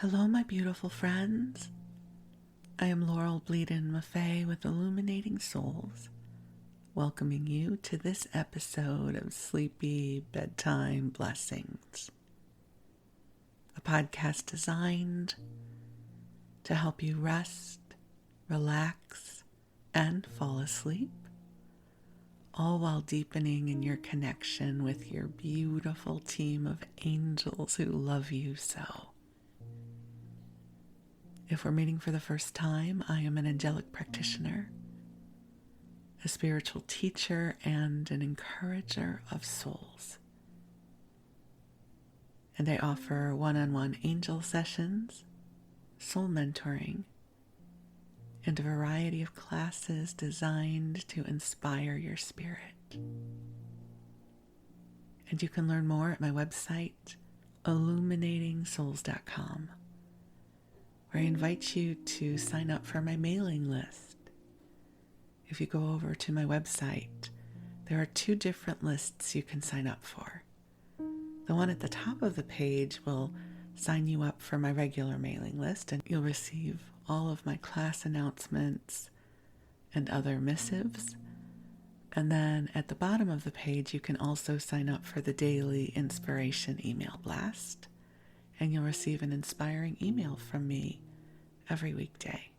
Hello, my beautiful friends. I am Laurel Bleadon-Maffei with Illuminating Souls, welcoming you to this episode of Sleepy Bedtime Blessings, a podcast designed to help you rest, relax, and fall asleep, all while deepening in your connection with your beautiful team of angels who love you so. If we're meeting for the first time, I am an angelic practitioner, a spiritual teacher, and an encourager of souls. And I offer one-on-one angel sessions, soul mentoring, and a variety of classes designed to inspire your spirit. And you can learn more at my website, illuminatingsouls.com. where I invite you to sign up for my mailing list. If you go over to my website, there are 2 different lists you can sign up for. The one at the top of the page will sign you up for my regular mailing list, and you'll receive all of my class announcements and other missives. And then at the bottom of the page, you can also sign up for the daily inspiration email blast, and you'll receive an inspiring email from me every weekday.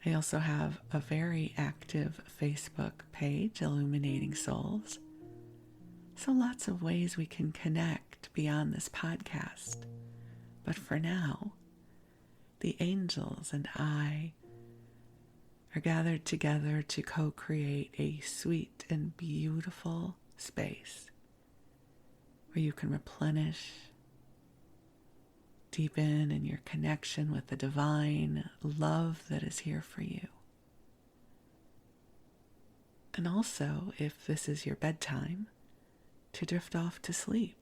I also have a very active Facebook page, Illuminating Souls. So lots of ways we can connect beyond this podcast. But for now, the angels and I are gathered together to co-create a sweet and beautiful space where you can replenish, deepen in your connection with the divine love that is here for you. And also, if this is your bedtime, to drift off to sleep.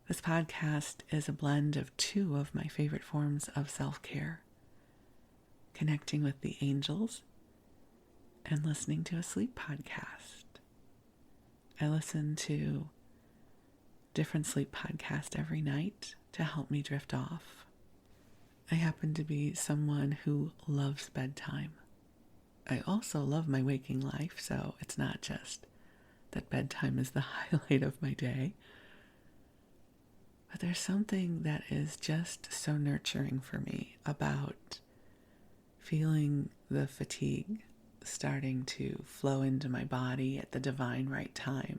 This podcast is a blend of 2 of my favorite forms of self-care, connecting with the angels and listening to a sleep podcast. I listen to different sleep podcast every night to help me drift off. I happen to be someone who loves bedtime. I also love my waking life, so it's not just that bedtime is the highlight of my day. But there's something that is just so nurturing for me about feeling the fatigue starting to flow into my body at the divine right time.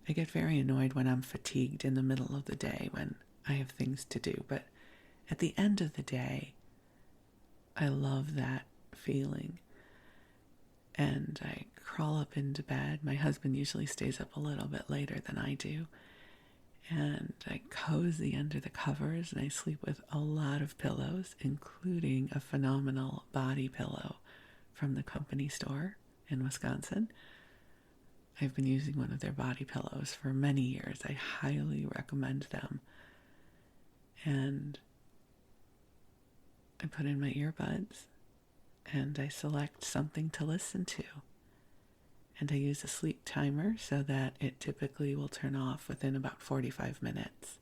I get very annoyed when I'm fatigued in the middle of the day when I have things to do, but at the end of the day, I love that feeling. And I crawl up into bed. My husband usually stays up a little bit later than I do. And I cozy under the covers and I sleep with a lot of pillows, including a phenomenal body pillow from the company store in Wisconsin. I've been using one of their body pillows for many years. I highly recommend them. And I put in my earbuds and I select something to listen to. And I use a sleep timer so that it typically will turn off within about 45 minutes.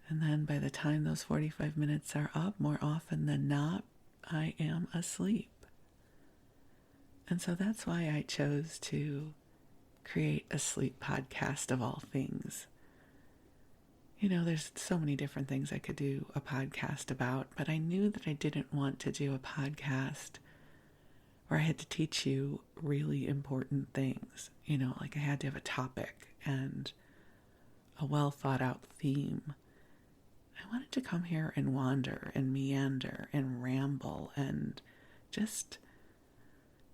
And then by the time those 45 minutes are up, more often than not, I am asleep. And so that's why I chose to create a sleep podcast of all things. You know, there's so many different things I could do a podcast about, but I knew that I didn't want to do a podcast where I had to teach you really important things. You know, like I had to have a topic and a well thought out theme. I wanted to come here and wander and meander and ramble and just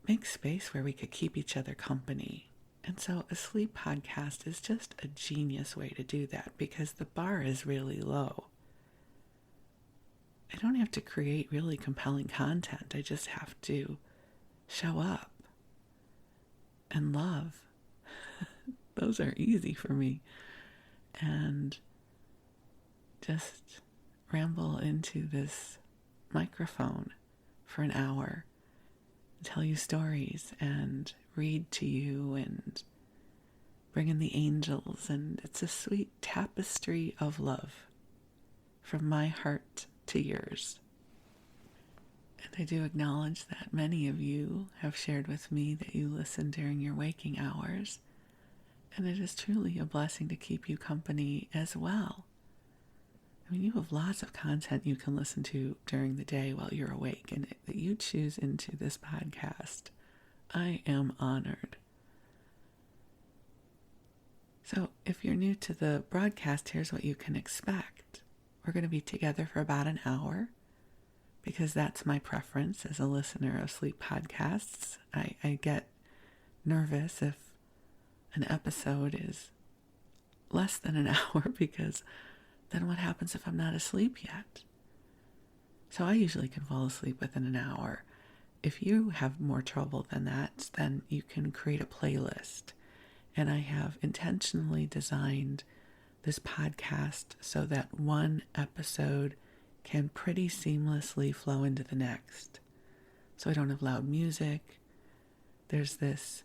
make space where we could keep each other company. And so a sleep podcast is just a genius way to do that because the bar is really low. I don't have to create really compelling content. I just have to show up and love. Those are easy for me. And just ramble into this microphone for an hour, tell you stories and read to you and bring in the angels, and it's a sweet tapestry of love from my heart to yours. And I do acknowledge that many of you have shared with me that you listen during your waking hours, and it is truly a blessing to keep you company as well. I mean, you have lots of content you can listen to during the day while you're awake, and that you choose into this podcast, I am honored. So if you're new to the broadcast, here's what you can expect. We're going to be together for about an hour, because that's my preference as a listener of sleep podcasts. I get nervous if an episode is less than an hour, because then what happens if I'm not asleep yet? So I usually can fall asleep within an hour. If you have more trouble than that, then you can create a playlist. And I have intentionally designed this podcast so that one episode can pretty seamlessly flow into the next. So I don't have loud music. There's this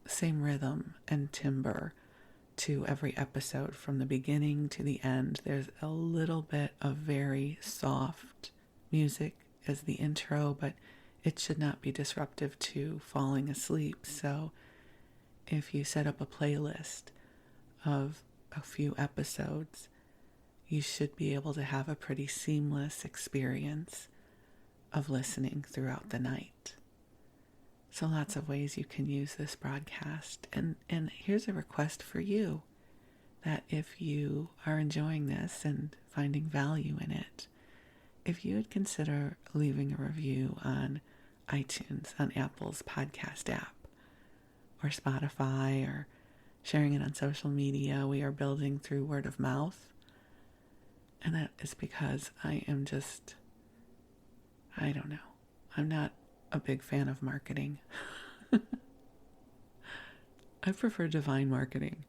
same rhythm and timbre to every episode from the beginning to the end. There's a little bit of very soft music as the intro, but it should not be disruptive to falling asleep. So if you set up a playlist of a few episodes, you should be able to have a pretty seamless experience of listening throughout the night. So lots of ways you can use this broadcast. And here's a request for you, that if you are enjoying this and finding value in it, if you would consider leaving a review on iTunes, on Apple's podcast app, or Spotify, or sharing it on social media. We are building through word of mouth. And that is because I don't know. I'm not a big fan of marketing. I prefer divine marketing,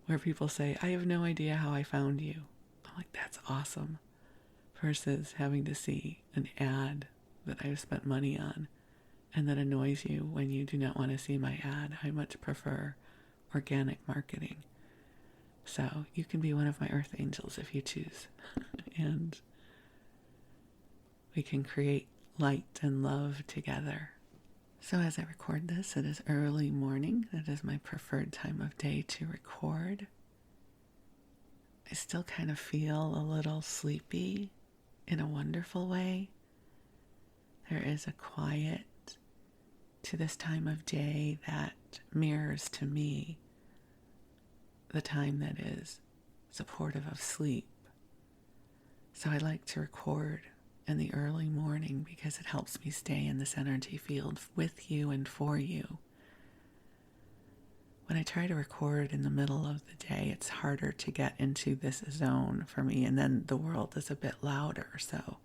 where people say, I have no idea how I found you. I'm like, that's awesome. Versus having to see an ad that I've spent money on and that annoys you when you do not want to see my ad. I much prefer organic marketing. So you can be one of my earth angels if you choose. And we can create light and love together. So as I record this, it is early morning. That is my preferred time of day to record. I still kind of feel a little sleepy in a wonderful way. There is a quiet to this time of day that mirrors to me the time that is supportive of sleep. So I like to record in the early morning because it helps me stay in this energy field with you and for you. When I try to record in the middle of the day, it's harder to get into this zone for me, and then the world is a bit louder, so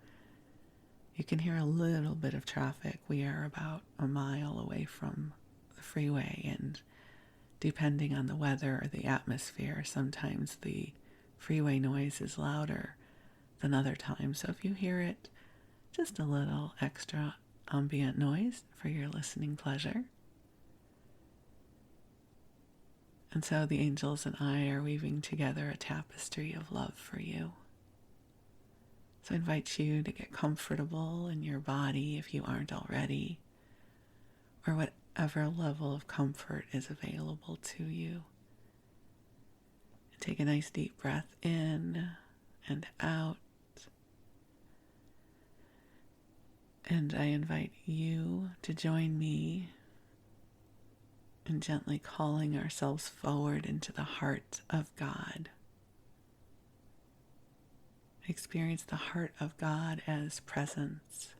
you can hear a little bit of traffic. We are about a mile away from the freeway, and depending on the weather or the atmosphere, sometimes the freeway noise is louder than other times. So if you hear it, just a little extra ambient noise for your listening pleasure. And so the angels and I are weaving together a tapestry of love for you. So I invite you to get comfortable in your body if you aren't already, or whatever level of comfort is available to you. And take a nice deep breath in and out. And I invite you to join me in gently calling ourselves forward into the heart of God. Experience the heart of God as presence,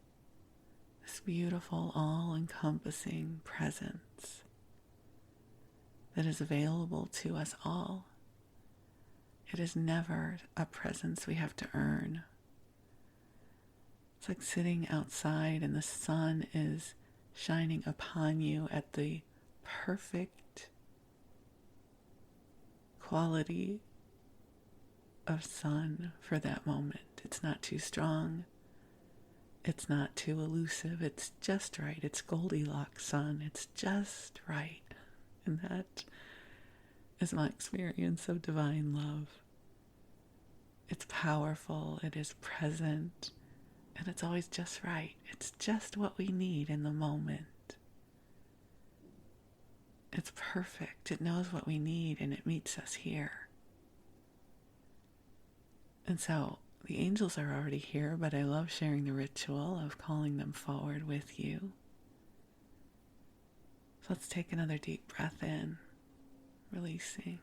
this beautiful, all-encompassing presence that is available to us all. It is never a presence we have to earn. It's like sitting outside and the sun is shining upon you at the perfect quality of sun for that moment. It's not too strong. It's not too elusive. It's just right. It's Goldilocks sun. It's just right. And that is my experience of divine love. It's powerful, it is present, and it's always just right. It's just what we need in the moment. It's perfect. It knows what we need, and it meets us here. And so the angels are already here, but I love sharing the ritual of calling them forward with you. So let's take another deep breath in, releasing.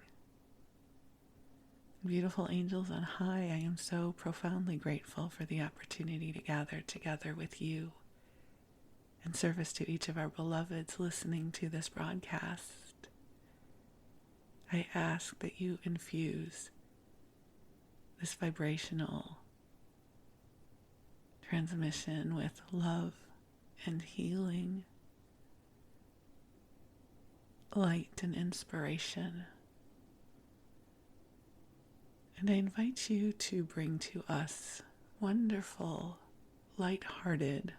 Beautiful angels on high, I am so profoundly grateful for the opportunity to gather together with you in service to each of our beloveds listening to this broadcast. I ask that you infuse this vibrational transmission with love and healing, light and inspiration. And I invite you to bring to us wonderful, light-hearted,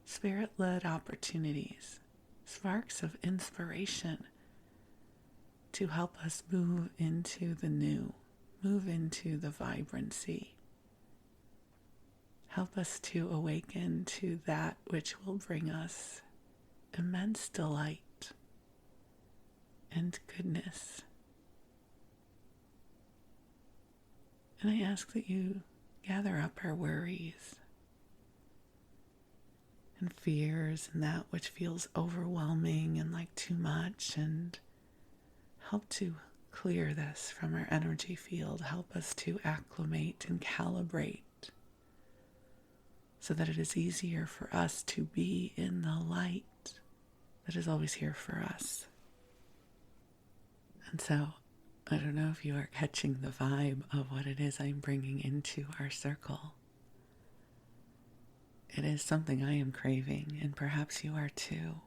spirit-led opportunities, sparks of inspiration to help us move into the new, move into the vibrancy. Help us to awaken to that which will bring us immense delight and goodness. And I ask that you gather up our worries and fears and that which feels overwhelming and like too much, and help to clear this from our energy field. Help us to acclimate and calibrate so that it is easier for us to be in the light that is always here for us. And so, I don't know if you are catching the vibe of what it is I'm bringing into our circle. It is something I am craving, and perhaps you are too.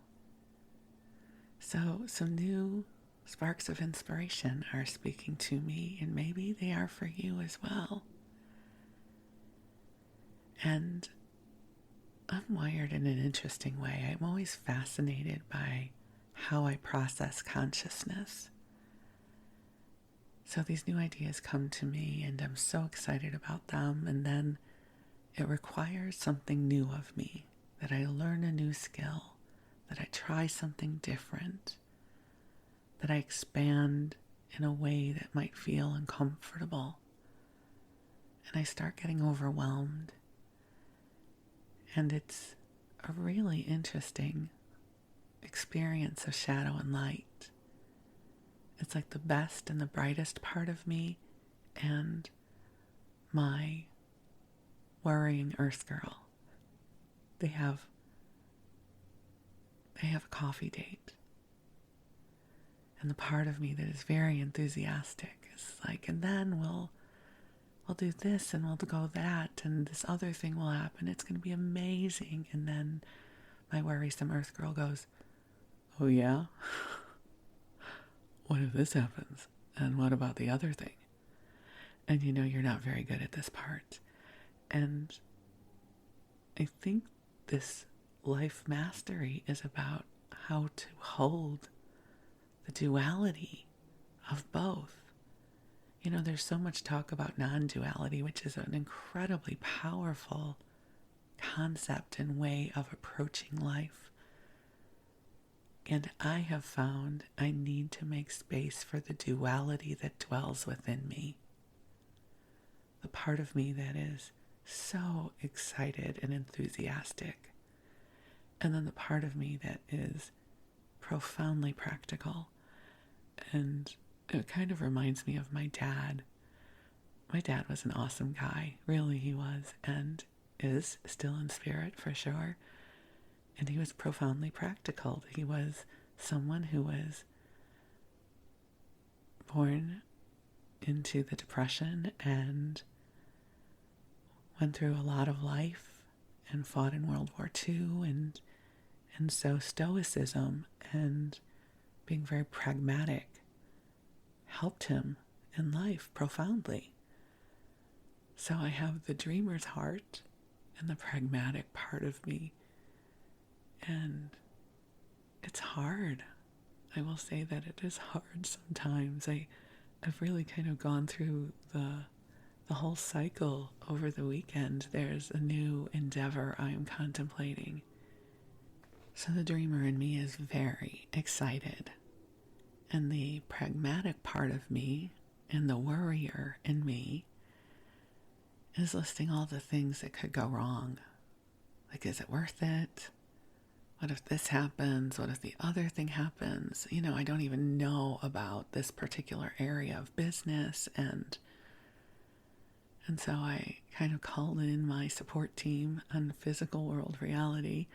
So, some new sparks of inspiration are speaking to me, and maybe they are for you as well. And I'm wired in an interesting way. I'm always fascinated by how I process consciousness. So these new ideas come to me, and I'm so excited about them, and then it requires something new of me, that I learn a new skill, that I try something different, that I expand in a way that might feel uncomfortable, and I start getting overwhelmed. And it's a really interesting experience of shadow and light. It's like the best and the brightest part of me and my worrying earth girl. They have a coffee date. And the part of me that is very enthusiastic is like, and then we'll do this and we'll go that and this other thing will happen. It's going to be amazing. And then my worrisome earth girl goes, oh yeah? What if this happens? And what about the other thing? And you know you're not very good at this part. And I think this life mastery is about how to hold the duality of both. You know, there's so much talk about non-duality, which is an incredibly powerful concept and way of approaching life. And I have found I need to make space for the duality that dwells within me. The part of me that is so excited and enthusiastic. And then the part of me that is profoundly practical. And it kind of reminds me of my dad. My dad was an awesome guy. Really, he was. And is still in spirit for sure. And he was profoundly practical. He was someone who was born into the Depression and went through a lot of life and fought in World War II. And so stoicism and being very pragmatic helped him in life profoundly. So I have the dreamer's heart and the pragmatic part of me. And it's hard. I will say that it is hard sometimes. I've really kind of gone through the whole cycle over the weekend. There's a new endeavor I am contemplating. So the dreamer in me is very excited. And the pragmatic part of me and the worrier in me is listing all the things that could go wrong. Like, is it worth it? What if this happens? What if the other thing happens? I don't even know about this particular area of business. And so I kind of called in my support team on Physical World Reality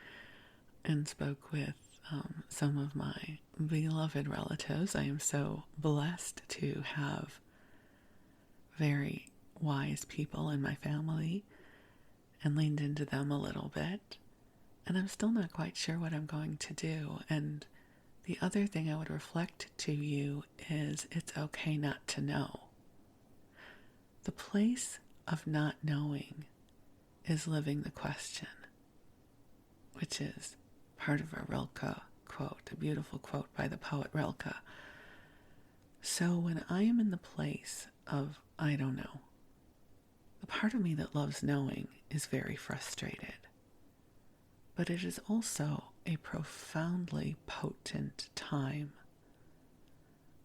and spoke with some of my beloved relatives. I am so blessed to have very wise people in my family and leaned into them a little bit. And I'm still not quite sure what I'm going to do. And the other thing I would reflect to you is it's okay not to know. The place of not knowing is living the question, which is part of a Rilke quote, a beautiful quote by the poet Rilke. So when I am in the place of I don't know, the part of me that loves knowing is very frustrated. But it is also a profoundly potent time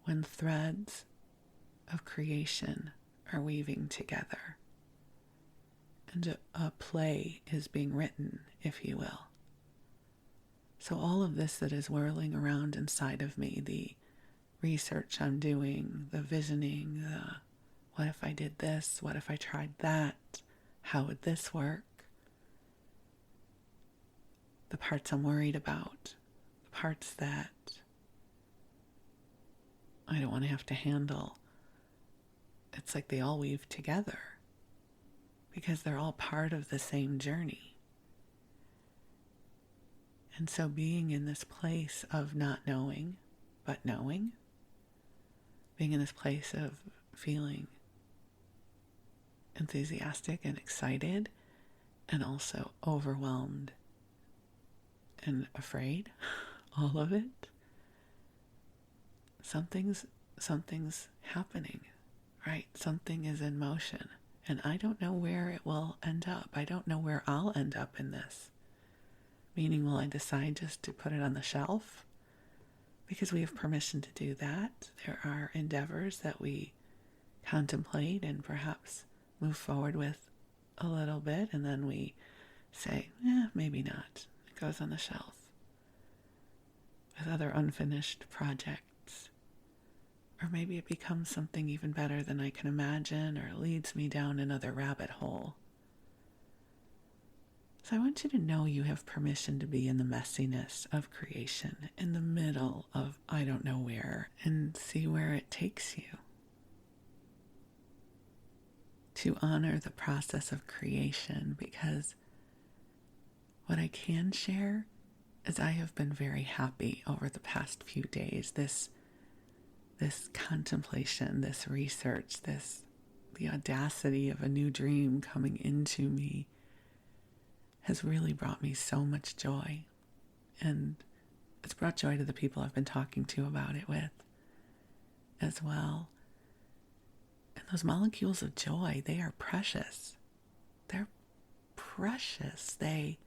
when threads of creation are weaving together and a play is being written, if you will. So all of this that is whirling around inside of me, the research I'm doing, the visioning, the what if I did this, what if I tried that, how would this work? The parts I'm worried about, the parts that I don't want to have to handle. It's like they all weave together because they're all part of the same journey. And so being in this place of not knowing, but knowing, being in this place of feeling enthusiastic and excited and also overwhelmed and afraid, all of it, something's happening, right? Something is in motion, and I don't know where it will end up. I don't know where I'll end up in this. Meaning, will I decide just to put it on the shelf? Because we have permission to do that. There are endeavors that we contemplate and perhaps move forward with a little bit, and then we say, maybe not. It goes on the shelf. With other unfinished projects. Or maybe it becomes something even better than I can imagine, or leads me down another rabbit hole. So I want you to know you have permission to be in the messiness of creation, in the middle of I don't know where, and see where it takes you. To honor the process of creation, because what I can share is I have been very happy over the past few days. This contemplation, this research, the audacity of a new dream coming into me has really brought me so much joy. And it's brought joy to the people I've been talking to about it with as well. And those molecules of joy, they are precious. They're precious. They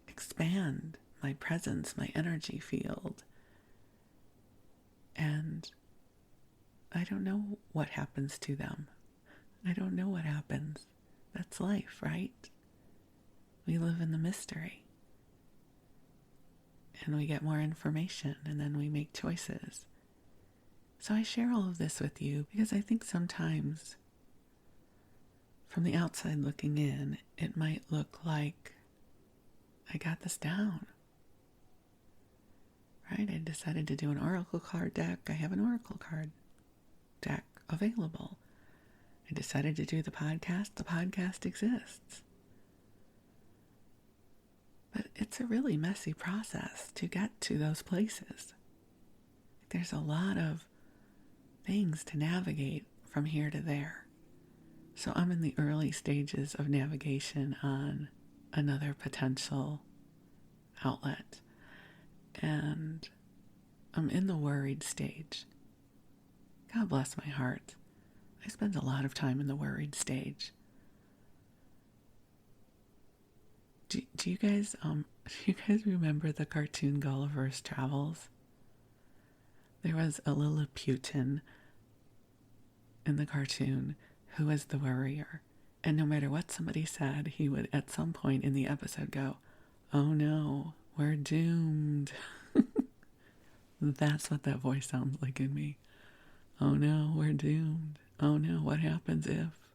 expand my presence, my energy field. And I don't know what happens to them. I don't know what happens. That's life, right? We live in the mystery. And we get more information, and then we make choices. So I share all of this with you because I think sometimes from the outside looking in, it might look like I got this down. Right? I decided to do an oracle card deck. I have an oracle card deck available. I decided to do the podcast. The podcast exists. But it's a really messy process to get to those places. There's a lot of things to navigate from here to there. So I'm in the early stages of navigation on another potential outlet. And I'm in the worried stage. God bless my heart. I spend a lot of time in the worried stage. Do you guys remember the cartoon Gulliver's Travels? There was a Lilliputian in the cartoon who was the worrier. And no matter what somebody said, he would at some point in the episode go, "Oh no, we're doomed." That's what that voice sounds like in me. Oh no, we're doomed. Oh no, what happens if,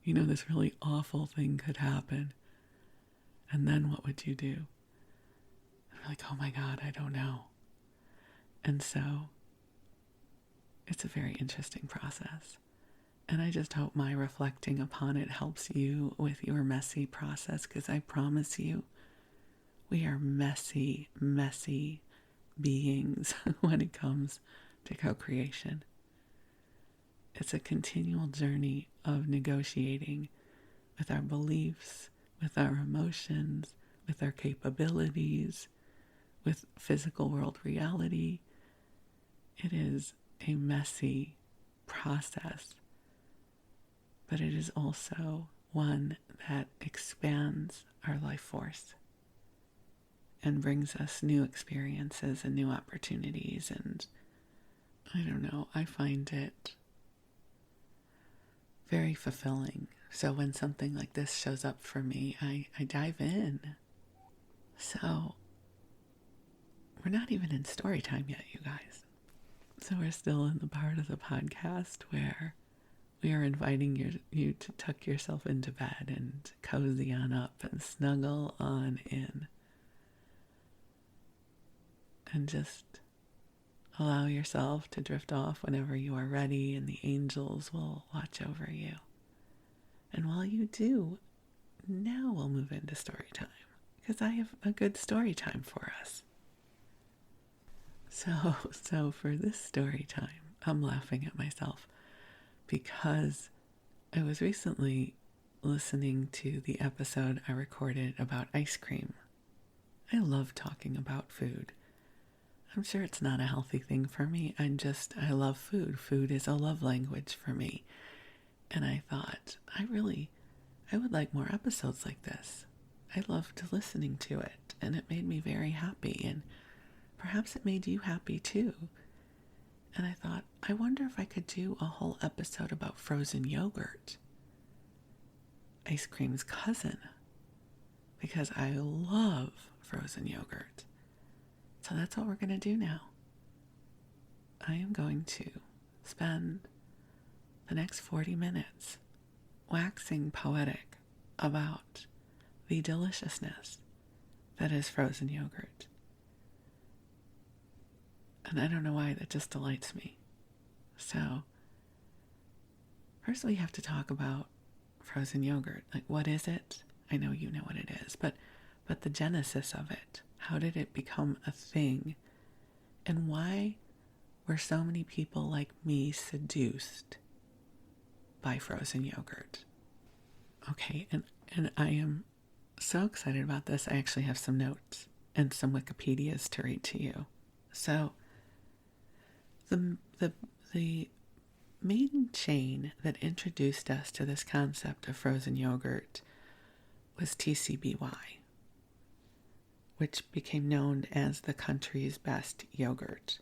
this really awful thing could happen? And then what would you do? I'm like, oh my God, I don't know. And so it's a very interesting process. And I just hope my reflecting upon it helps you with your messy process, because I promise you, we are messy, messy beings when it comes to co-creation. It's a continual journey of negotiating with our beliefs, with our emotions, with our capabilities, with physical world reality. It is a messy process, but it is also one that expands our life force and brings us new experiences and new opportunities. And I don't know, I find it very fulfilling. So when something like this shows up for me, I dive in. So we're not even in story time yet, you guys. So we're still in the part of the podcast where we are inviting you to tuck yourself into bed and cozy on up and snuggle on in. And just allow yourself to drift off whenever you are ready, and the angels will watch over you. And while you do, now we'll move into story time, because I have a good story time for us. So for this story time, I'm laughing at myself because I was recently listening to the episode I recorded about ice cream. I love talking about food. I'm sure it's not a healthy thing for me. I love food. Food is a love language for me. And I thought, I would like more episodes like this. I loved listening to it, and it made me very happy, and perhaps it made you happy too. And I thought, I wonder if I could do a whole episode about frozen yogurt, ice cream's cousin, because I love frozen yogurt. So that's what we're going to do now. I am going to spend the next 40 minutes waxing poetic about the deliciousness that is frozen yogurt. And I don't know why, that just delights me. So, first we have to talk about frozen yogurt. Like, what is it? I know you know what it is, but the genesis of it. How did it become a thing? And why were so many people like me seduced by frozen yogurt? Okay, and I am so excited about this. I actually have some notes and some Wikipedias to read to you. So, the main chain that introduced us to this concept of frozen yogurt was TCBY, which became known as the country's best yogurt.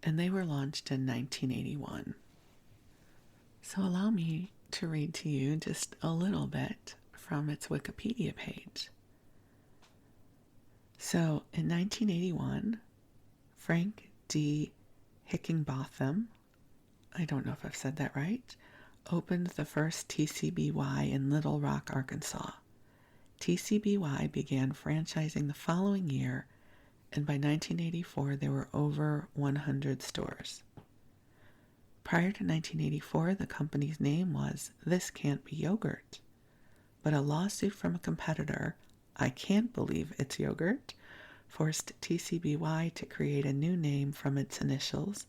And they were launched in 1981. So allow me to read to you just a little bit from its Wikipedia page. So in 1981, Frank D. Hickenbotham, I don't know if I've said that right, opened the first TCBY in Little Rock, Arkansas. TCBY began franchising the following year, and by 1984 there were over 100 stores. Prior to 1984, the company's name was This Can't Be Yogurt, but a lawsuit from a competitor, I Can't Believe It's Yogurt, forced TCBY to create a new name from its initials,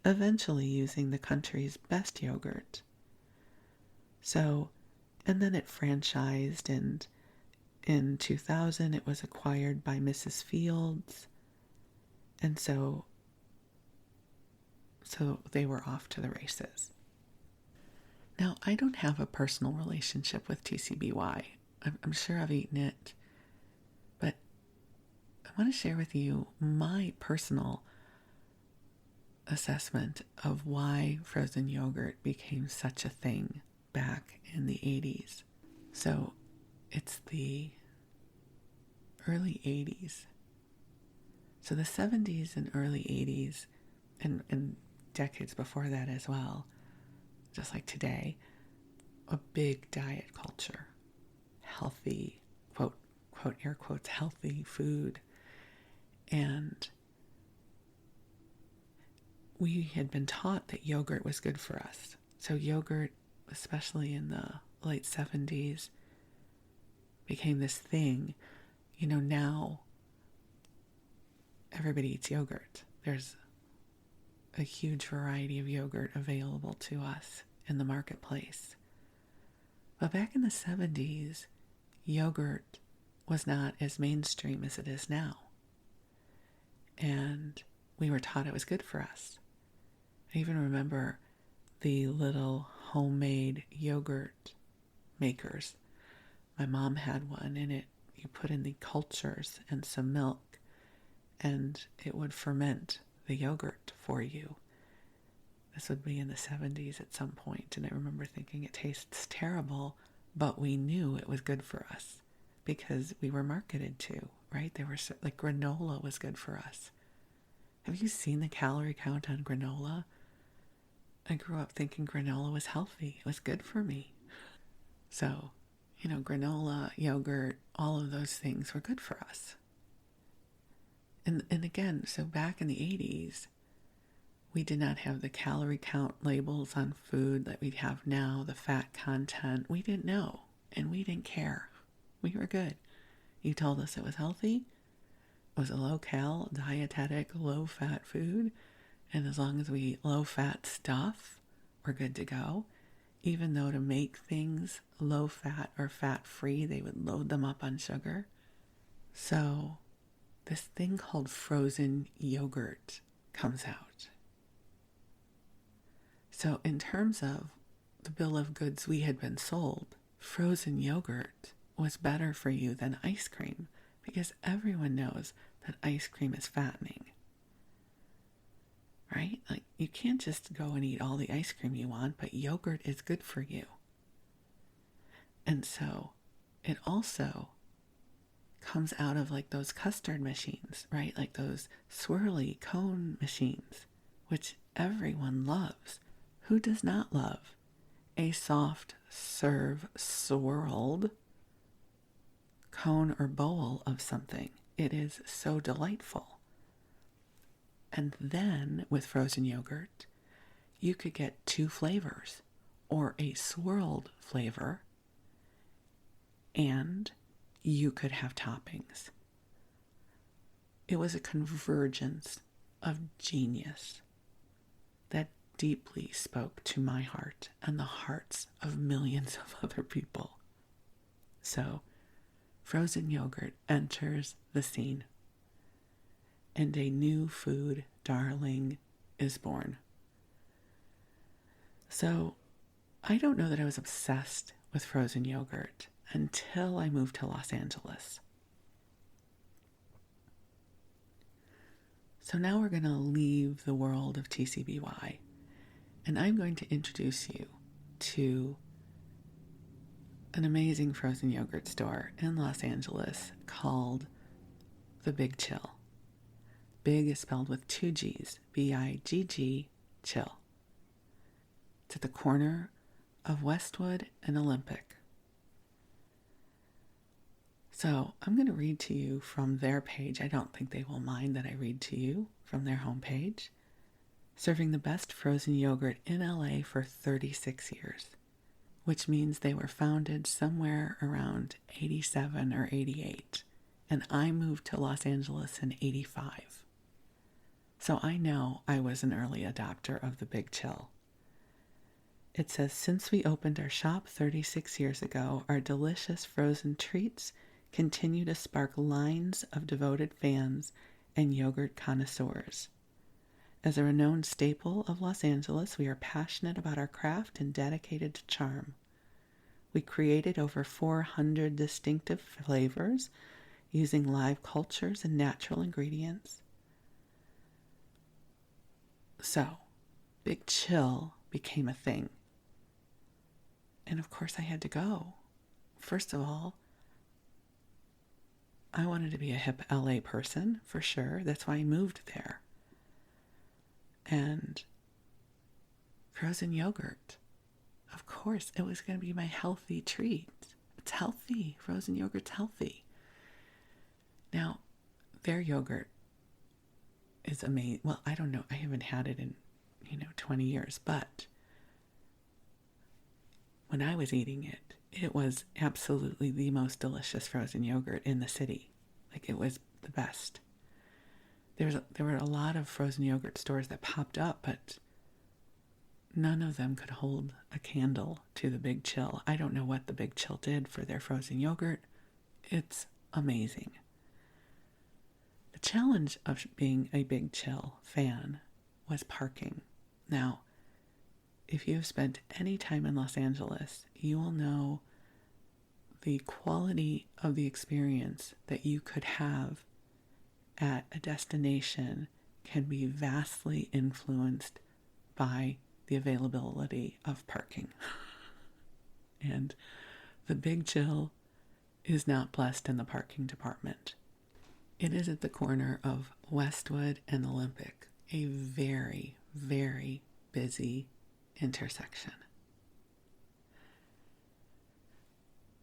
eventually using the country's best yogurt. So, and then it franchised, and in 2000 it was acquired by Mrs. Fields, and so So they were off to the races. Now, I don't have a personal relationship with TCBY. I'm sure I've eaten it, but I want to share with you my personal assessment of why frozen yogurt became such a thing back in the 80s. So it's the early 80s. So the 70s and early 80s, and decades before that as well, just like today, a big diet culture, healthy, quote, air quotes, healthy food. And we had been taught that yogurt was good for us. So yogurt, especially in the late 70s, became this thing. You know, now everybody eats yogurt. There's a huge variety of yogurt available to us in the marketplace. But back in the 70s, yogurt was not as mainstream as it is now. And we were taught it was good for us. I even remember the little homemade yogurt makers. My mom had one, and you put in the cultures and some milk, and it would ferment the yogurt for you. This would be in the 70s at some point, and I remember thinking it tastes terrible, but we knew it was good for us because we were marketed to, right? They were like granola was good for us. Have you seen the calorie count on granola? I grew up thinking granola was healthy. It was good for me. So, you know, granola, yogurt, all of those things were good for us. And again, so back in the 80s, we did not have the calorie count labels on food that we have now, the fat content. We didn't know, and we didn't care. We were good. You told us it was healthy. It was a low-cal, dietetic, low-fat food. And as long as we eat low-fat stuff, we're good to go. Even though to make things low-fat or fat-free, they would load them up on sugar. So this thing called frozen yogurt comes out. So in terms of the bill of goods we had been sold, frozen yogurt was better for you than ice cream because everyone knows that ice cream is fattening. Right? Like, you can't just go and eat all the ice cream you want, but yogurt is good for you. And so it also comes out of like those custard machines, right? Like those swirly cone machines, which everyone loves. Who does not love a soft serve swirled cone or bowl of something? It is so delightful. And then with frozen yogurt, you could get 2 flavors or a swirled flavor, and you could have toppings. It was a convergence of genius that deeply spoke to my heart and the hearts of millions of other people. So, frozen yogurt enters the scene, and a new food darling is born. So, I don't know that I was obsessed with frozen yogurt until I moved to Los Angeles. So now we're going to leave the world of TCBY, and I'm going to introduce you to an amazing frozen yogurt store in Los Angeles called the Bigg Chill. Big is spelled with 2 G's, B-I-G-G, Chill. It's at the corner of Westwood and Olympic. So I'm going to read to you from their page. I don't think they will mind that I read to you from their homepage. Serving the best frozen yogurt in LA for 36 years, which means they were founded somewhere around 87 or 88. And I moved to Los Angeles in 85. So I know I was an early adopter of the Bigg Chill. It says, since we opened our shop 36 years ago, our delicious frozen treats continue to spark lines of devoted fans and yogurt connoisseurs. As a renowned staple of Los Angeles, we are passionate about our craft and dedicated to charm. We created over 400 distinctive flavors using live cultures and natural ingredients. So, Bigg Chill became a thing. And of course I had to go. First of all, I wanted to be a hip LA person, for sure. That's why I moved there. And frozen yogurt. Of course, it was going to be my healthy treat. It's healthy. Frozen yogurt's healthy. Now, their yogurt is amazing. Well, I don't know. I haven't had it in, 20 years. But when I was eating it, it was absolutely the most delicious frozen yogurt in the city. Like, it was the best. There were a lot of frozen yogurt stores that popped up, but none of them could hold a candle to the Bigg Chill. I don't know what the Bigg Chill did for their frozen yogurt. It's amazing. The challenge of being a Bigg Chill fan was parking. Now, if you have spent any time in Los Angeles, you will know the quality of the experience that you could have at a destination can be vastly influenced by the availability of parking. And the Bigg Chill is not blessed in the parking department. It is at the corner of Westwood and Olympic, a very, very busy intersection.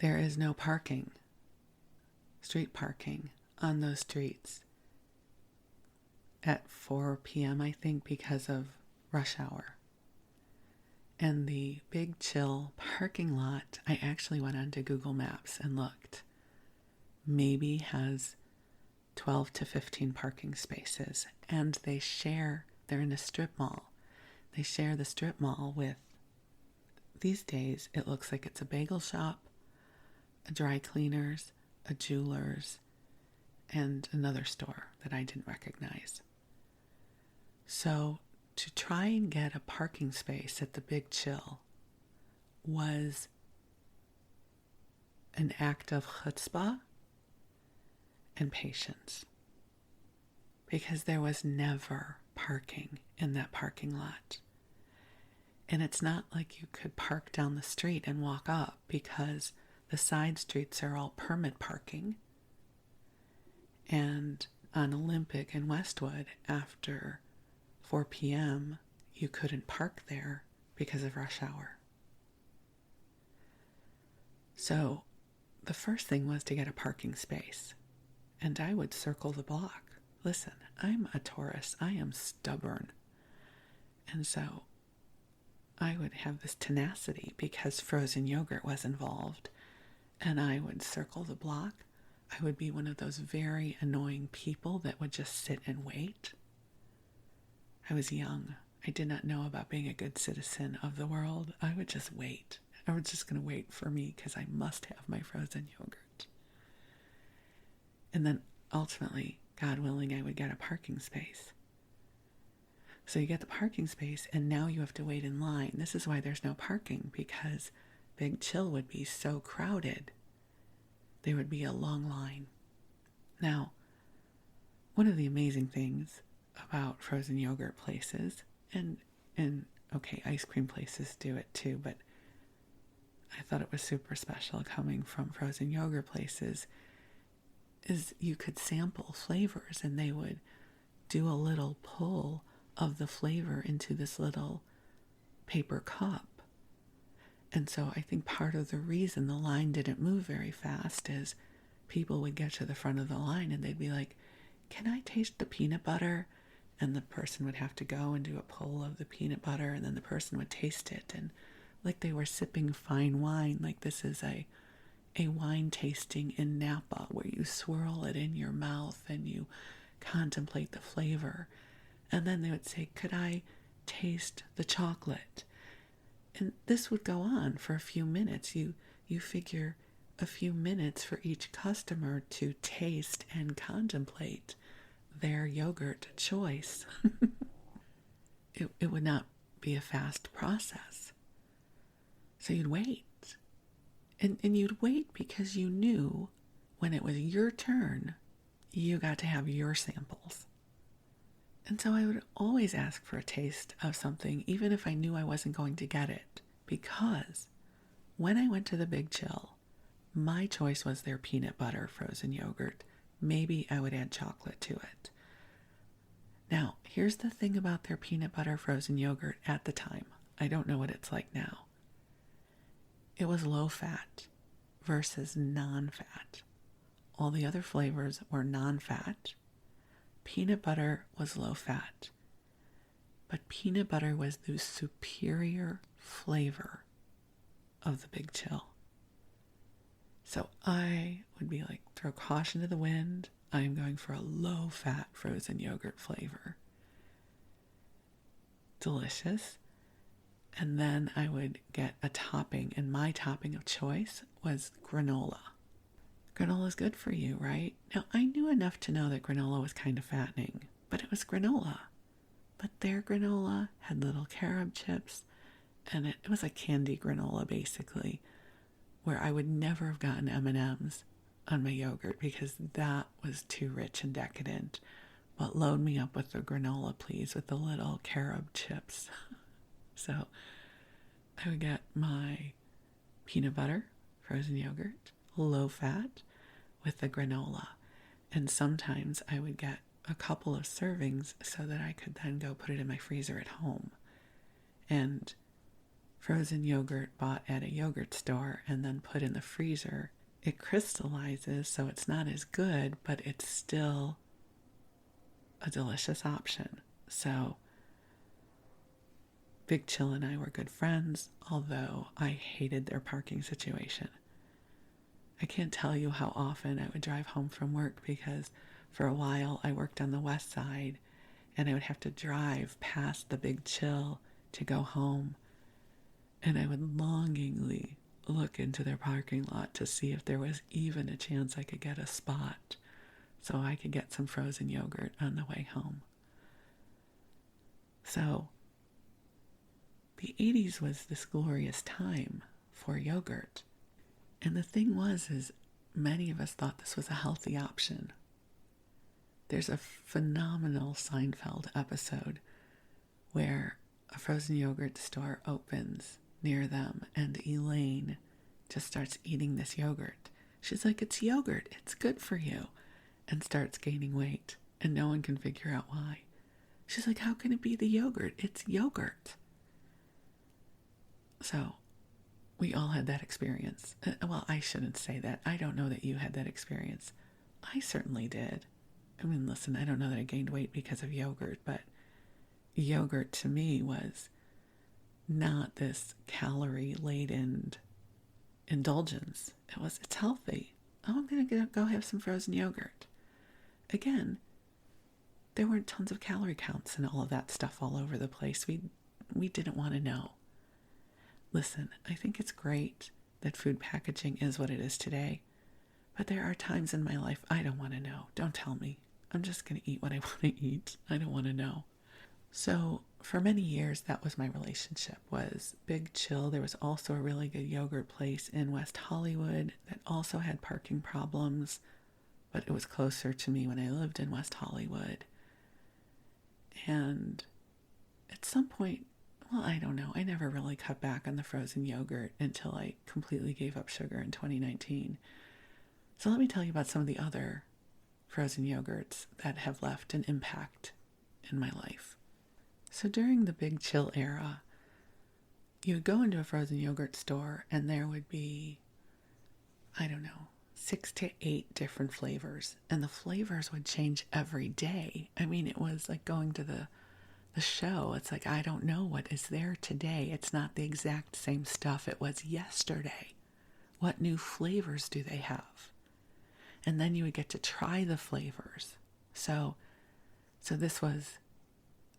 There is no parking, street parking, on those streets at 4 p.m., I think, because of rush hour. And the Bigg Chill parking lot, I actually went onto Google Maps and looked, maybe has 12 to 15 parking spaces. And they're in a strip mall. They share the strip mall with, these days, it looks like it's a bagel shop, a dry cleaners, a jeweler's, and another store that I didn't recognize. So to try and get a parking space at the Bigg Chill was an act of chutzpah and patience, because there was never parking in that parking lot. And it's not like you could park down the street and walk up, because the side streets are all permit parking. And on Olympic and Westwood, after 4 p.m., you couldn't park there because of rush hour. So the first thing was to get a parking space. And I would circle the block. Listen, I'm a Taurus. I am stubborn. And so I would have this tenacity because frozen yogurt was involved. And I would circle the block. I would be one of those very annoying people that would just sit and wait. I was young. I did not know about being a good citizen of the world. I would just wait. I was just going to wait for me because I must have my frozen yogurt. And then ultimately, God willing, I would get a parking space. So you get the parking space, and now you have to wait in line. This is why there's no parking, because Bigg Chill would be so crowded. There would be a long line. Now, one of the amazing things about frozen yogurt places, and okay, ice cream places do it too, but I thought it was super special coming from frozen yogurt places, is you could sample flavors, and they would do a little pull of the flavor into this little paper cup. And so I think part of the reason the line didn't move very fast is people would get to the front of the line and they'd be like, "Can I taste the peanut butter?" And the person would have to go and do a pull of the peanut butter, and then the person would taste it, and like they were sipping fine wine, like this is a wine tasting in Napa where you swirl it in your mouth and you contemplate the flavor. And then they would say, "Could I taste the chocolate?" And this would go on for a few minutes. You figure a few minutes for each customer to taste and contemplate their yogurt choice. it would not be a fast process. So you'd wait. And you'd wait because you knew when it was your turn, you got to have your samples. And so I would always ask for a taste of something, even if I knew I wasn't going to get it. Because when I went to the Bigg Chill, my choice was their peanut butter frozen yogurt. Maybe I would add chocolate to it. Now, here's the thing about their peanut butter frozen yogurt at the time. I don't know what it's like now. It was low fat versus non-fat. All the other flavors were non-fat. Peanut butter was low fat. But peanut butter was the superior flavor of the Bigg Chill. So I would be like, throw caution to the wind. I am going for a low-fat frozen yogurt flavor. Delicious. And then I would get a topping, and my topping of choice was granola. Granola is good for you, right? Now, I knew enough to know that granola was kind of fattening, but it was granola. But their granola had little carob chips, and it was a candy granola, basically, where I would never have gotten M&Ms on my yogurt because that was too rich and decadent. But load me up with the granola, please, with the little carob chips. So I would get my peanut butter, frozen yogurt, low fat, with the granola. And sometimes I would get a couple of servings so that I could then go put it in my freezer at home. And frozen yogurt bought at a yogurt store and then put in the freezer, it crystallizes, so it's not as good, but it's still a delicious option. So Bigg Chill and I were good friends, although I hated their parking situation. I can't tell you how often I would drive home from work because for a while I worked on the west side and I would have to drive past the Bigg Chill to go home. And I would longingly look into their parking lot to see if there was even a chance I could get a spot so I could get some frozen yogurt on the way home. So the 80s was this glorious time for yogurt. And the thing is many of us thought this was a healthy option. There's a phenomenal Seinfeld episode where a frozen yogurt store opens near them and Elaine just starts eating this yogurt. She's like, it's yogurt, it's good for you, and starts gaining weight, and no one can figure out why. She's like, how can it be the yogurt? It's yogurt. So we all had that experience. Well, I shouldn't say that. I don't know that you had that experience. I certainly did. I mean, listen, I don't know that I gained weight because of yogurt, but yogurt to me was not this calorie-laden indulgence. It's healthy. Oh, I'm going to go have some frozen yogurt. Again, there weren't tons of calorie counts and all of that stuff all over the place. We didn't want to know. Listen, I think it's great that food packaging is what it is today, but there are times in my life I don't want to know. Don't tell me. I'm just going to eat what I want to eat. I don't want to know. So for many years, that was my relationship, was Bigg Chill. There was also a really good yogurt place in West Hollywood that also had parking problems, but it was closer to me when I lived in West Hollywood. And at some point, well, I don't know. I never really cut back on the frozen yogurt until I completely gave up sugar in 2019. So let me tell you about some of the other frozen yogurts that have left an impact in my life. So during the Bigg Chill era, you would go into a frozen yogurt store and there would be, 6 to 8 different flavors. And the flavors would change every day. I mean, it was like going to the show. It's like, I don't know what is there today. It's not the exact same stuff it was yesterday. What new flavors do they have? And then you would get to try the flavors. So this was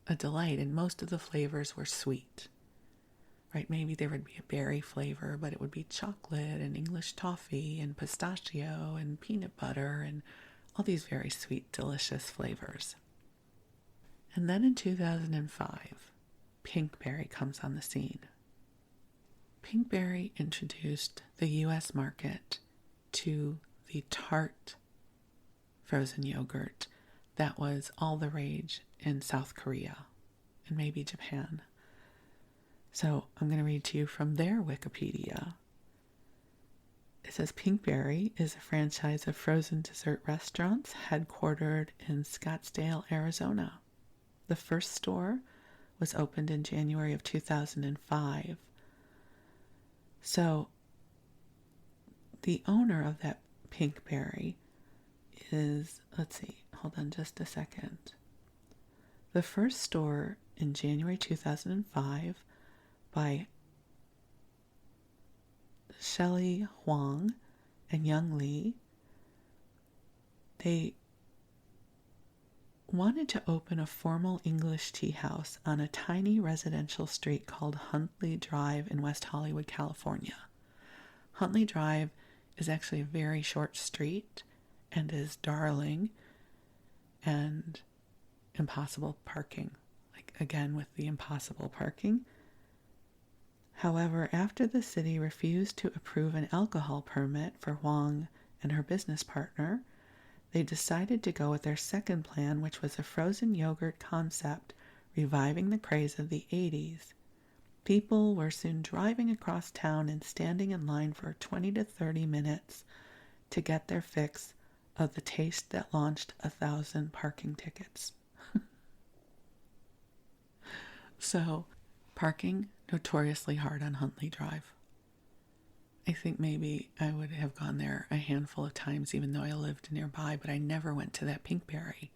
a delight, and most of the flavors were sweet, right? Maybe there would be a berry flavor, but it would be chocolate and English toffee and pistachio and peanut butter and all these very sweet, delicious flavors. And then in 2005, Pinkberry comes on the scene. Pinkberry introduced the U.S. market to the tart frozen yogurt that was all the rage in South Korea and maybe Japan. So I'm going to read to you from their Wikipedia. It says Pinkberry is a franchise of frozen dessert restaurants headquartered in Scottsdale, Arizona. The first store was opened in January of 2005. So the owner of that Pinkberry is, hold on just a second. The first store in January 2005 by Shelley Huang and Young Lee, they wanted to open a formal English tea house on a tiny residential street called Huntley Drive in West Hollywood, California. Huntley Drive is actually a very short street and is darling and impossible parking. Like, again, with the impossible parking. However, after the city refused to approve an alcohol permit for Huang and her business partner, they decided to go with their second plan, which was a frozen yogurt concept, reviving the craze of the 80s. People were soon driving across town and standing in line for 20 to 30 minutes to get their fix of the taste that launched 1,000 parking tickets. So, parking notoriously hard on Huntley Drive. I think maybe I would have gone there a handful of times even though I lived nearby, but I never went to that Pinkberry.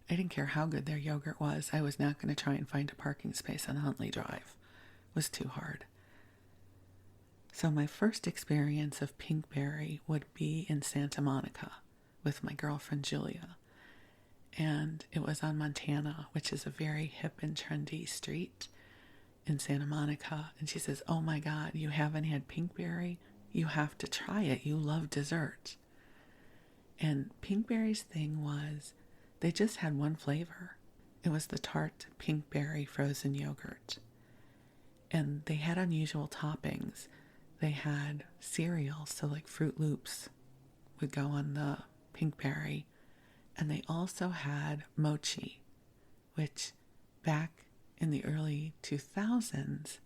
I didn't care how good their yogurt was. I was not going to try and find a parking space on Huntley Drive. It was too hard. So my first experience of Pinkberry would be in Santa Monica with my girlfriend Julia. And it was on Montana, which is a very hip and trendy street in Santa Monica. And she says, "Oh my God, you haven't had Pinkberry? You have to try it. You love dessert." And Pinkberry's thing was they just had one flavor. It was the tart Pinkberry frozen yogurt. And they had unusual toppings. They had cereal, so like Fruit Loops would go on the Pinkberry. And they also had mochi, which back in the early 2000s,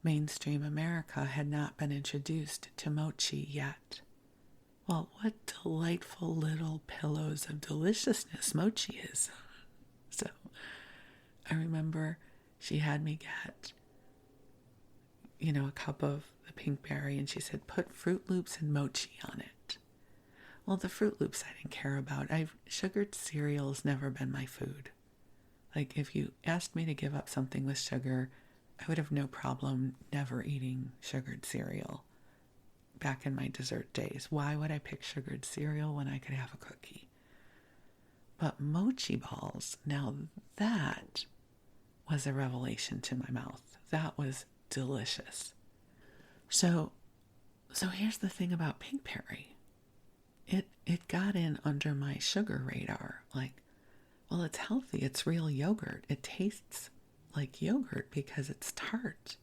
mainstream America had not been introduced to mochi yet. Well, what delightful little pillows of deliciousness mochi is. So I remember she had me get, a cup of the Pinkberry, and she said, "Put Fruit Loops and mochi on it." Well, the Fruit Loops I didn't care about. Sugared cereal's never been my food. Like, if you asked me to give up something with sugar, I would have no problem never eating sugared cereal back in my dessert days. Why would I pick sugared cereal when I could have a cookie? But mochi balls, now that was a revelation to my mouth. That was delicious. So here's the thing about Pinkberry. It got in under my sugar radar. Like, well, it's healthy. It's real yogurt. It tastes like yogurt because it's tart.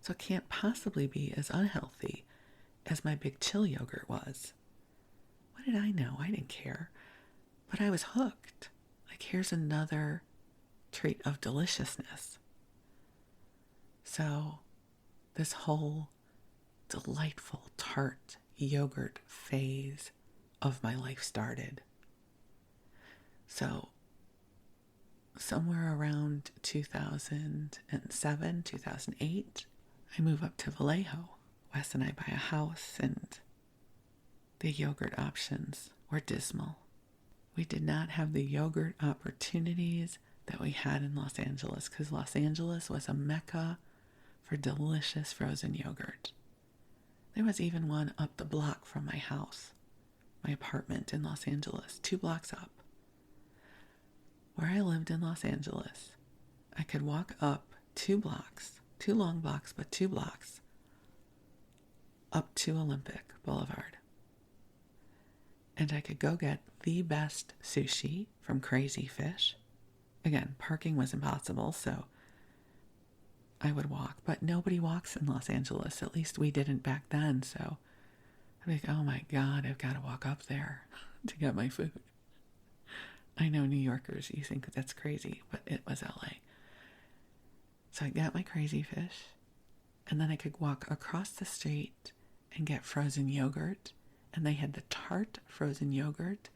So it can't possibly be as unhealthy as my Bigg Chill yogurt was. What did I know? I didn't care. But I was hooked. Like, here's another treat of deliciousness. So this whole delightful tart yogurt phase of my life started. So somewhere around 2007, 2008, I move up to Vallejo. Wes and I buy a house, and the yogurt options were dismal. We did not have the yogurt opportunities that we had in Los Angeles, because Los Angeles was a mecca for delicious frozen yogurt. There was even one up the block from my house, my apartment in Los Angeles, 2 blocks up. Where I lived in Los Angeles, I could walk up 2 blocks, 2 long blocks, but 2 blocks, up to Olympic Boulevard. And I could go get the best sushi from Crazy Fish. again, parking was impossible, so I would walk. But nobody walks in Los Angeles. At least we didn't back then, so I'd be like, oh my God, I've got to walk up there to get my food. I know New Yorkers, you think that's crazy, but it was LA. So I got my crazy fish, and then I could walk across the street and get frozen yogurt. And they had the tart frozen yogurt,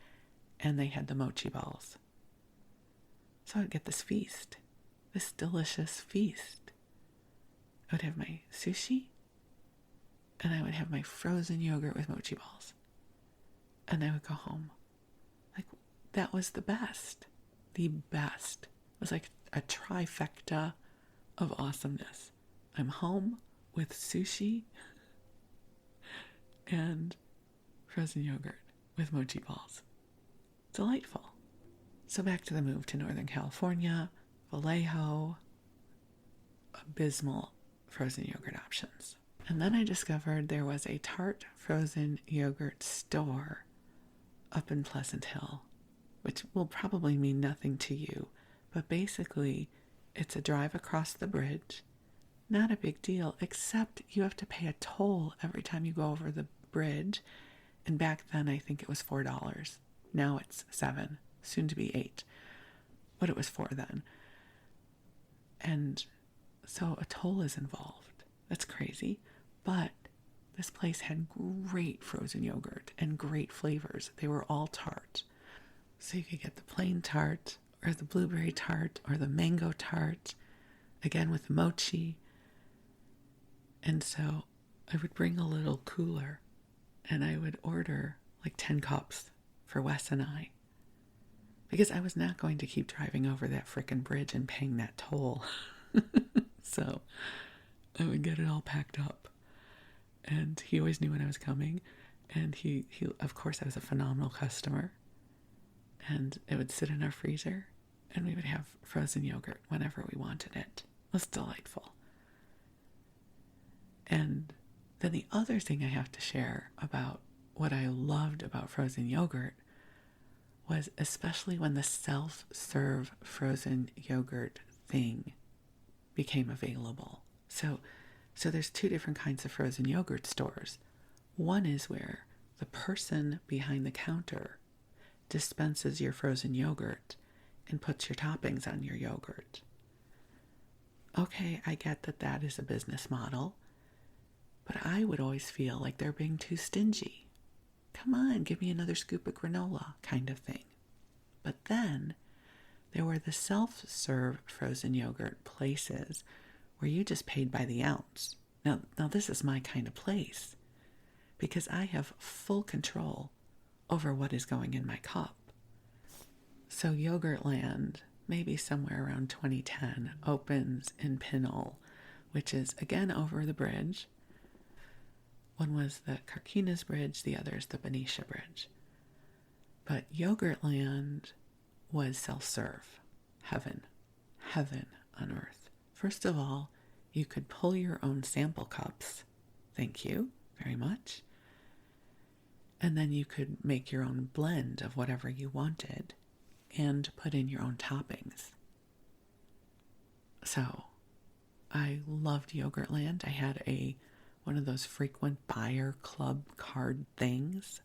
and they had the mochi balls. So I'd get this feast, this delicious feast. I would have my sushi, and I would have my frozen yogurt with mochi balls. And I would go home. Like, that was the best. The best. It was like a trifecta of awesomeness. I'm home with sushi and frozen yogurt with mochi balls. Delightful. So back to the move to Northern California, Vallejo, abysmal frozen yogurt options. And then I discovered there was a Tart frozen yogurt store up in Pleasant Hill, which will probably mean nothing to you, but basically it's a drive across the bridge. Not a big deal, except you have to pay a toll every time you go over the bridge. And back then I think it was $4. Now it's $7, soon to be $8. But it was $4 then. And so a toll is involved. That's crazy. But this place had great frozen yogurt and great flavors. They were all tart. So you could get the plain tart, or the blueberry tart, or the mango tart, again with mochi. And so I would bring a little cooler, and I would order like 10 cups for Wes and I, because I was not going to keep driving over that frickin' bridge and paying that toll. So I would get it all packed up, and he always knew when I was coming, and he of course I was a phenomenal customer, and it would sit in our freezer, and we would have frozen yogurt whenever we wanted it. It was delightful. And then the other thing I have to share about what I loved about frozen yogurt was especially when the self-serve frozen yogurt thing became available. So there's two different kinds of frozen yogurt stores. One is where the person behind the counter dispenses your frozen yogurt and puts your toppings on your yogurt. Okay, I get that is a business model, but I would always feel like they're being too stingy. Come on, give me another scoop of granola kind of thing. But then there were the self-serve frozen yogurt places where you just paid by the ounce. Now this is my kind of place, because I have full control over what is going in my cup. So Yogurtland, maybe somewhere around 2010, opens in Pinole, which is again over the bridge. One was the Carquinez Bridge, the other is the Benicia Bridge. But Yogurtland was self-serve. Heaven on earth. First of all, you could pull your own sample cups. Thank you very much. And then you could make your own blend of whatever you wanted and put in your own toppings. So I loved Yogurtland. I had one of those frequent buyer club card things.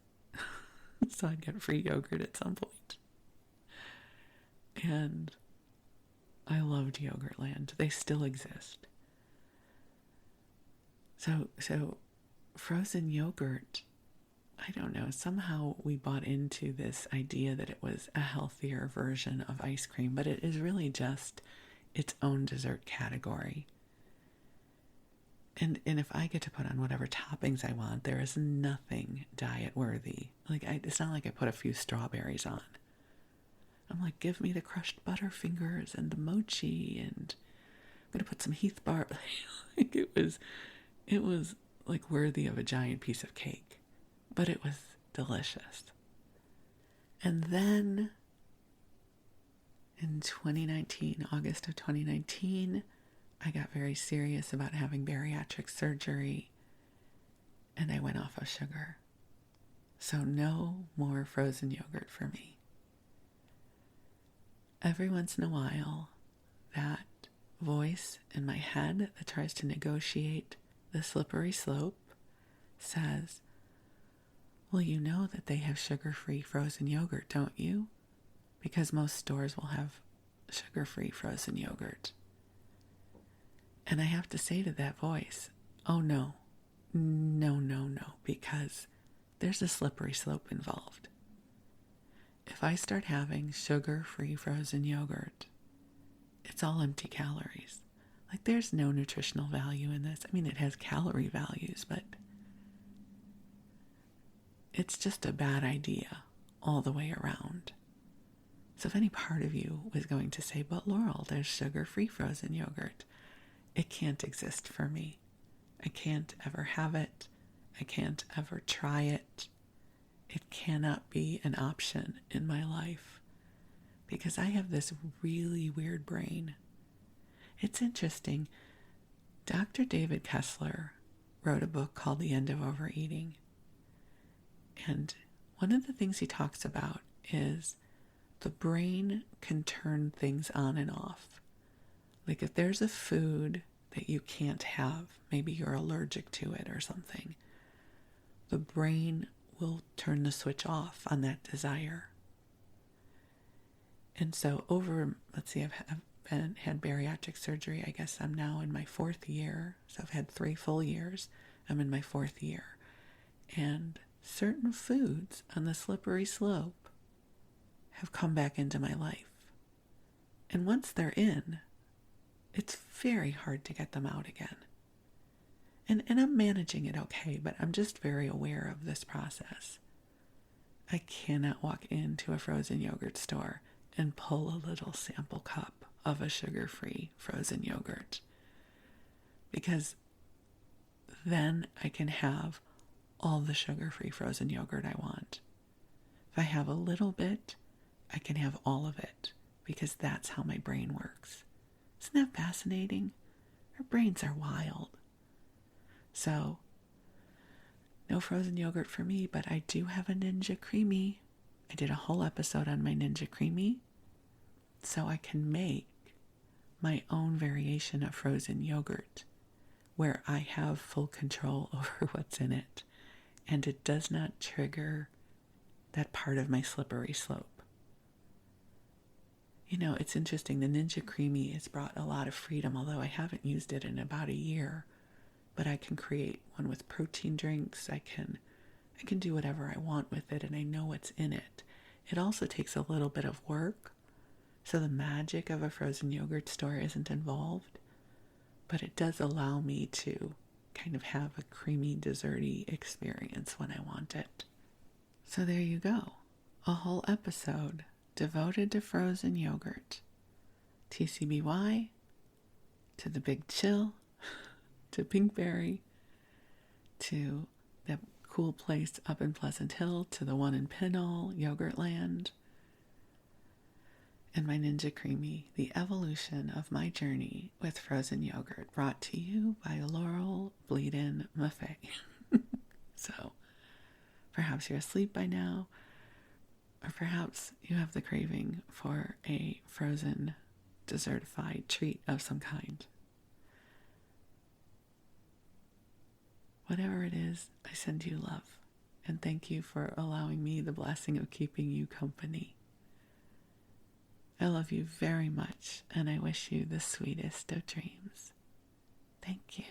So I'd get free yogurt at some point. And I loved Yogurtland. They still exist. So frozen yogurt, I don't know, somehow we bought into this idea that it was a healthier version of ice cream, but it is really just its own dessert category. And if I get to put on whatever toppings I want, there is nothing diet worthy. It's not like I put a few strawberries on. I'm like, give me the crushed Butterfingers and the mochi, and I'm going to put some Heath bar. It was like worthy of a giant piece of cake, but it was delicious. And then in 2019, August of 2019, I got very serious about having bariatric surgery, and I went off of sugar. So no more frozen yogurt for me. every once in a while, that voice in my head that tries to negotiate the slippery slope says, well, you know that they have sugar-free frozen yogurt, don't you? Because most stores will have sugar-free frozen yogurt. And I have to say to that voice, oh no, because there's a slippery slope involved. If I start having sugar-free frozen yogurt, it's all empty calories. Like, there's no nutritional value in this. I mean, it has calorie values, but it's just a bad idea all the way around. So if any part of you was going to say, but Laurel, there's sugar-free frozen yogurt, it can't exist for me. I can't ever have it. I can't ever try it. It cannot be an option in my life because I have this really weird brain. It's interesting. Dr. David Kessler wrote a book called The End of Overeating. And one of the things he talks about is the brain can turn things on and off. Like if there's a food that you can't have, maybe you're allergic to it or something, the brain will turn the switch off on that desire. And so I've had bariatric surgery. I guess I'm now in my 4th year. So I've had 3 full years. I'm in my 4th year. And certain foods on the slippery slope have come back into my life. And once they're in, it's very hard to get them out again. And I'm managing it okay, but I'm just very aware of this process. I cannot walk into a frozen yogurt store and pull a little sample cup of a sugar-free frozen yogurt, because then I can have all the sugar-free frozen yogurt I want. If I have a little bit, I can have all of it, because that's how my brain works. Isn't that fascinating? Our brains are wild. So, no frozen yogurt for me, but I do have a Ninja Creamy. I did a whole episode on my Ninja Creamy, so I can make my own variation of frozen yogurt where I have full control over what's in it, and it does not trigger that part of my slippery slope. You know, it's interesting. The Ninja Creamy has brought a lot of freedom, although I haven't used it in about a year. But I can create one with protein drinks. I can do whatever I want with it, and I know what's in it. It also takes a little bit of work, so the magic of a frozen yogurt store isn't involved. But it does allow me to kind of have a creamy, desserty experience when I want it. So there you go. A whole episode devoted to frozen yogurt. TCBY, to the Bigg Chill, to Pinkberry, to that cool place up in Pleasant Hill, to the one in Pinole, Yogurtland, and my Ninja Creamy, the evolution of my journey with frozen yogurt, brought to you by Laurel, Bleadon-Maffei. So, perhaps you're asleep by now, or perhaps you have the craving for a frozen, dessertified treat of some kind. Whatever it is, I send you love, and thank you for allowing me the blessing of keeping you company. I love you very much, and I wish you the sweetest of dreams. Thank you.